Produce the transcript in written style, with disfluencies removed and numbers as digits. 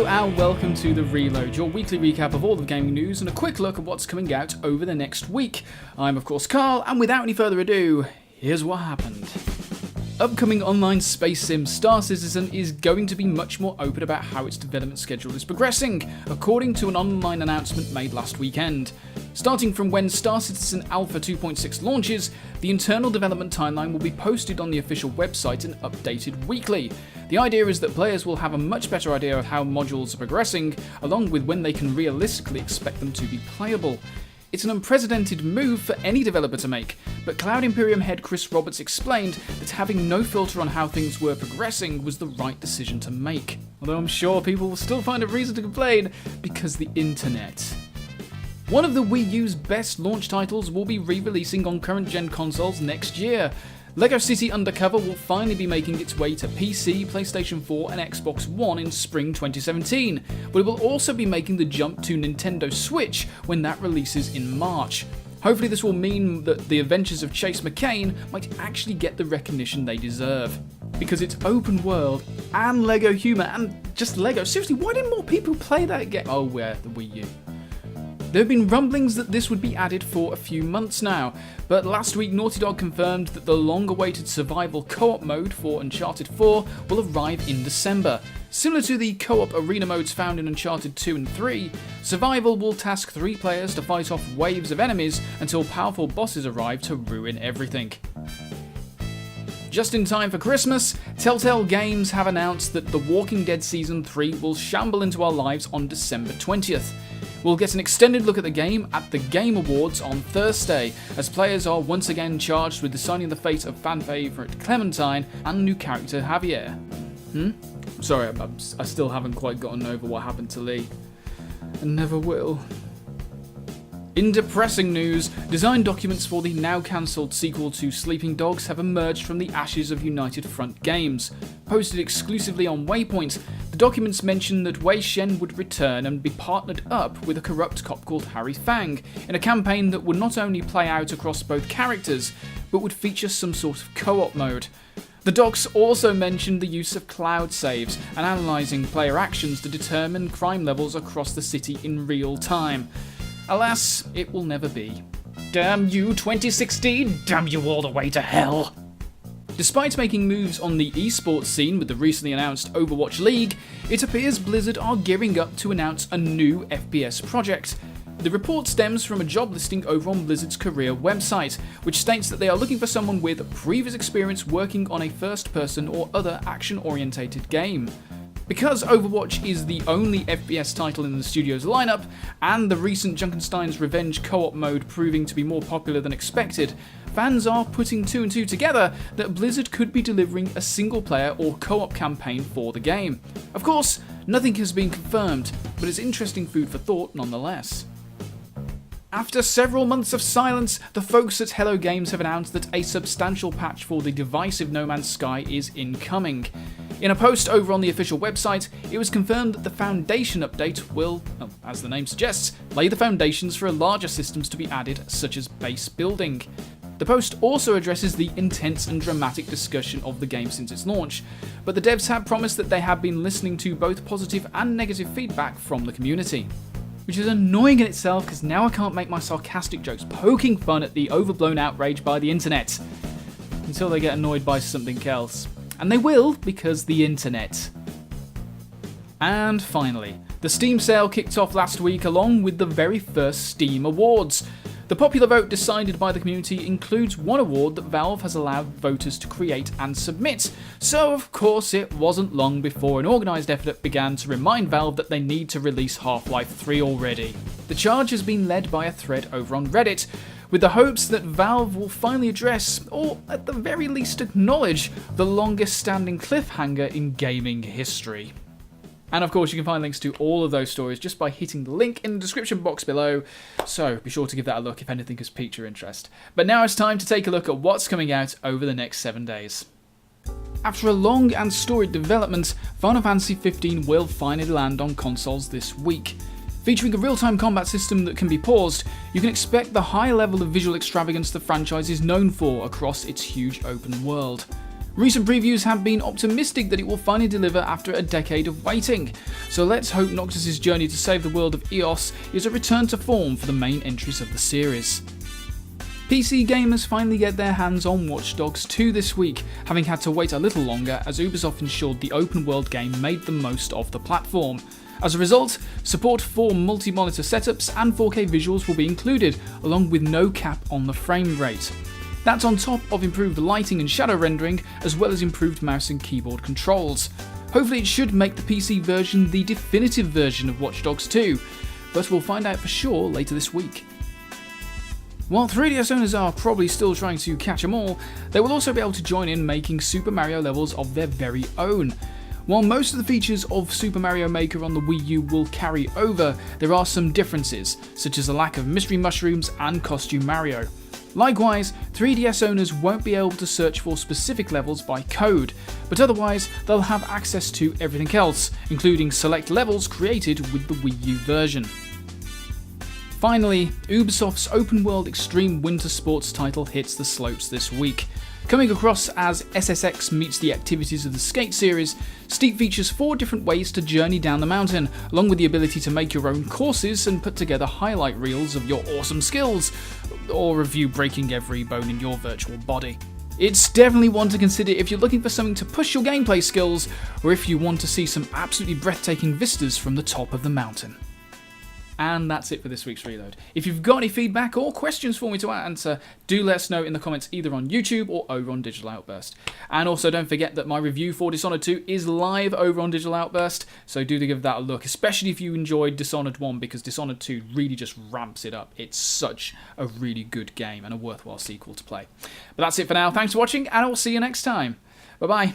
Hello and welcome to The Reload, your weekly recap of all the gaming news and a quick look at what's coming out over the next week. I'm of course Carl, and without any further ado, here's what happened. Upcoming online space sim Star Citizen is going to be much more open about how its development schedule is progressing, according to an online announcement made last weekend. Starting from when Star Citizen Alpha 2.6 launches, the internal development timeline will be posted on the official website and updated weekly. The idea is that players will have a much better idea of how modules are progressing, along with when they can realistically expect them to be playable. It's an unprecedented move for any developer to make, but Cloud Imperium head Chris Roberts explained that having no filter on how things were progressing was the right decision to make. Although I'm sure people will still find a reason to complain, because the internet. One of the Wii U's best launch titles will be re-releasing on current-gen consoles next year. LEGO City Undercover will finally be making its way to PC, PlayStation 4 and Xbox One in spring 2017, but it will also be making the jump to Nintendo Switch when that releases in March. Hopefully this will mean that the adventures of Chase McCain might actually get the recognition they deserve. Because it's open world and LEGO humour and just LEGO. Seriously, why didn't more people play that game? Oh, where? The Wii U. There have been rumblings that this would be added for a few months now, but last week Naughty Dog confirmed that the long-awaited survival co-op mode for Uncharted 4 will arrive in December. Similar to the co-op arena modes found in Uncharted 2 and 3, survival will task 3 players to fight off waves of enemies until powerful bosses arrive to ruin everything. Just in time for Christmas, Telltale Games have announced that The Walking Dead Season 3 will shamble into our lives on December 20th. We'll get an extended look at the game at the Game Awards on Thursday, as players are once again charged with deciding the fate of fan favourite Clementine and new character Javier. Sorry, I still haven't quite gotten over what happened to Lee. And never will. In depressing news, design documents for the now-cancelled sequel to Sleeping Dogs have emerged from the ashes of United Front Games. Posted exclusively on Waypoint, the documents mention that Wei Shen would return and be partnered up with a corrupt cop called Harry Fang, in a campaign that would not only play out across both characters, but would feature some sort of co-op mode. The docs also mentioned the use of cloud saves and analysing player actions to determine crime levels across the city in real time. Alas, it will never be. Damn you 2016, damn you all the way to hell! Despite making moves on the esports scene with the recently announced Overwatch League, it appears Blizzard are gearing up to announce a new FPS project. The report stems from a job listing over on Blizzard's career website, which states that they are looking for someone with previous experience working on a first-person or other action-orientated game. Because Overwatch is the only FPS title in the studio's lineup, and the recent Junkenstein's Revenge co-op mode proving to be more popular than expected, fans are putting 2 and 2 together that Blizzard could be delivering a single-player or co-op campaign for the game. Of course, nothing has been confirmed, but it's interesting food for thought nonetheless. After several months of silence, the folks at Hello Games have announced that a substantial patch for the divisive No Man's Sky is incoming. In a post over on the official website, it was confirmed that the Foundation update will, as the name suggests, lay the foundations for larger systems to be added, such as base building. The post also addresses the intense and dramatic discussion of the game since its launch, but the devs have promised that they have been listening to both positive and negative feedback from the community. Which is annoying in itself, because now I can't make my sarcastic jokes poking fun at the overblown outrage by the internet. Until they get annoyed by something else. And they will, because the internet. And finally, the Steam sale kicked off last week along with the very first Steam Awards. The popular vote decided by the community includes one award that Valve has allowed voters to create and submit, so of course it wasn't long before an organised effort began to remind Valve that they need to release Half-Life 3 already. The charge has been led by a thread over on Reddit, with the hopes that Valve will finally address, or at the very least acknowledge, the longest standing cliffhanger in gaming history. And of course you can find links to all of those stories just by hitting the link in the description box below, so be sure to give that a look if anything has piqued your interest. But now it's time to take a look at what's coming out over the next 7 days. After a long and storied development, Final Fantasy XV will finally land on consoles this week. Featuring a real-time combat system that can be paused, you can expect the high level of visual extravagance the franchise is known for across its huge open world. Recent previews have been optimistic that it will finally deliver after a decade of waiting, so let's hope Noctis' journey to save the world of EOS is a return to form for the main entries of the series. PC gamers finally get their hands on Watch Dogs 2 this week, having had to wait a little longer as Ubisoft ensured the open world game made the most of the platform. As a result, support for multi-monitor setups and 4K visuals will be included, along with no cap on the frame rate. That's on top of improved lighting and shadow rendering, as well as improved mouse and keyboard controls. Hopefully it should make the PC version the definitive version of Watch Dogs 2, but we'll find out for sure later this week. While 3DS owners are probably still trying to catch them all, they will also be able to join in making Super Mario levels of their very own. While most of the features of Super Mario Maker on the Wii U will carry over, there are some differences, such as a lack of mystery mushrooms and Costume Mario. Likewise, 3DS owners won't be able to search for specific levels by code, but otherwise they'll have access to everything else, including select levels created with the Wii U version. Finally, Ubisoft's open-world extreme winter sports title hits the slopes this week. Coming across as SSX meets the activities of the Skate series, Steep features 4 different ways to journey down the mountain, along with the ability to make your own courses and put together highlight reels of your awesome skills, or of you breaking every bone in your virtual body. It's definitely one to consider if you're looking for something to push your gameplay skills, or if you want to see some absolutely breathtaking vistas from the top of the mountain. And that's it for this week's Reload. If you've got any feedback or questions for me to answer, do let us know in the comments either on YouTube or over on Digital Outburst. And also don't forget that my review for Dishonored 2 is live over on Digital Outburst, so do give that a look, especially if you enjoyed Dishonored 1, because Dishonored 2 really just ramps it up. It's such a really good game and a worthwhile sequel to play. But that's it for now. Thanks for watching, and I'll see you next time. Bye-bye.